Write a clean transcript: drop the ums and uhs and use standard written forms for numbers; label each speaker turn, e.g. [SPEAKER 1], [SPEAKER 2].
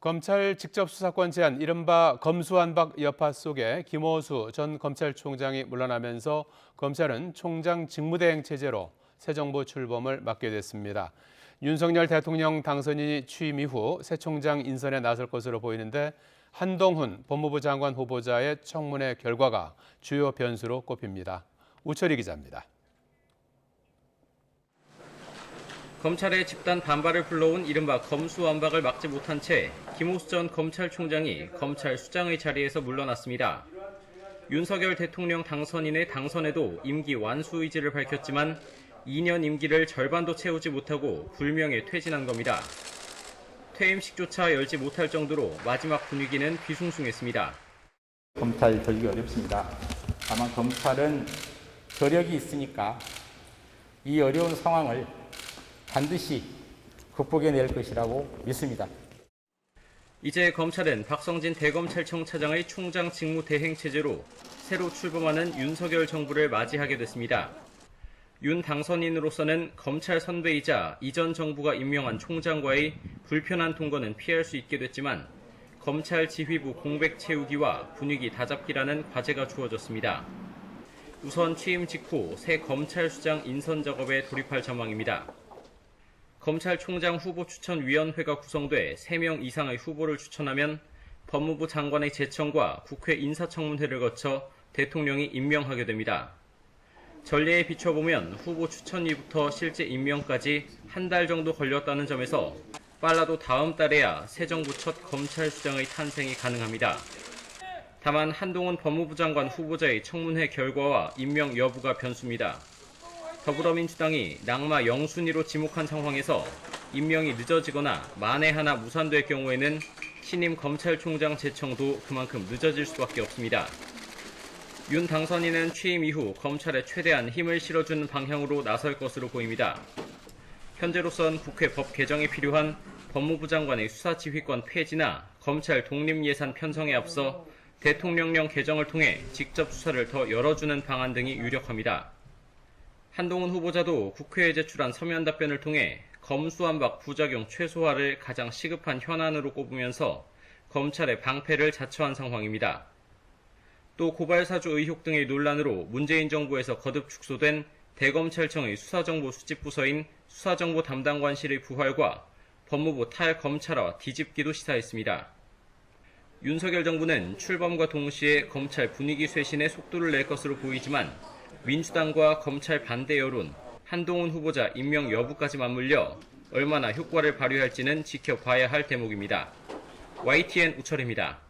[SPEAKER 1] 검찰 직접 수사권 제한 이른바 검수완박 여파 속에 김호수 전 검찰총장이 물러나면서 검찰은 총장 직무대행 체제로 새 정부 출범을 맡게 됐습니다. 윤석열 대통령 당선인이 취임 이후 새 총장 인선에 나설 것으로 보이는데 한동훈 법무부 장관 후보자의 청문회 결과가 주요 변수로 꼽힙니다. 우철희 기자입니다.
[SPEAKER 2] 검찰의 집단 반발을 불러온 이른바 검수완박을 막지 못한 채 김호수 전 검찰총장이 검찰수장의 자리에서 물러났습니다. 윤석열 대통령 당선인의 당선에도 임기 완수 의지를 밝혔지만 2년 임기를 절반도 채우지 못하고 불명예 퇴진한 겁니다. 퇴임식조차 열지 못할 정도로 마지막 분위기는 뒤숭숭했습니다.
[SPEAKER 3] 검찰 되기 어렵습니다. 다만 검찰은 저력이 있으니까 이 어려운 상황을 반드시 극복해낼 것이라고 믿습니다.
[SPEAKER 2] 이제 검찰은 박성진 대검찰청 차장의 총장 직무 대행 체제로 새로 출범하는 윤석열 정부를 맞이하게 됐습니다. 윤 당선인으로서는 검찰 선배이자 이전 정부가 임명한 총장과의 불편한 동거는 피할 수 있게 됐지만 검찰 지휘부 공백 채우기와 분위기 다잡기라는 과제가 주어졌습니다. 우선 취임 직후 새 검찰수장 인선 작업에 돌입할 전망입니다. 검찰총장 후보 추천위원회가 구성돼 3명 이상의 후보를 추천하면 법무부 장관의 제청과 국회 인사청문회를 거쳐 대통령이 임명하게 됩니다. 전례에 비춰보면 후보 추천위부터 실제 임명까지 한 달 정도 걸렸다는 점에서 빨라도 다음 달에야 새 정부 첫 검찰수장의 탄생이 가능합니다. 다만 한동훈 법무부 장관 후보자의 청문회 결과와 임명 여부가 변수입니다. 더불어민주당이 낙마 영순위로 지목한 상황에서 임명이 늦어지거나 만에 하나 무산될 경우에는 신임 검찰총장 제청도 그만큼 늦어질 수밖에 없습니다. 윤 당선인은 취임 이후 검찰에 최대한 힘을 실어주는 방향으로 나설 것으로 보입니다. 현재로선 국회 법 개정에 필요한 법무부 장관의 수사지휘권 폐지나 검찰 독립예산 편성에 앞서 대통령령 개정을 통해 직접 수사를 더 열어주는 방안 등이 유력합니다. 한동훈 후보자도 국회에 제출한 서면 답변을 통해 검수완박 부작용 최소화를 가장 시급한 현안으로 꼽으면서 검찰의 방패를 자처한 상황입니다. 또 고발사주 의혹 등의 논란으로 문재인 정부에서 거듭 축소된 대검찰청의 수사정보 수집부서인 수사정보 담당관실의 부활과 법무부 탈검찰화 뒤집기도 시사했습니다. 윤석열 정부는 출범과 동시에 검찰 분위기 쇄신에 속도를 낼 것으로 보이지만 민주당과 검찰 반대 여론, 한동훈 후보자 임명 여부까지 맞물려 얼마나 효과를 발휘할지는 지켜봐야 할 대목입니다. YTN 우철입니다.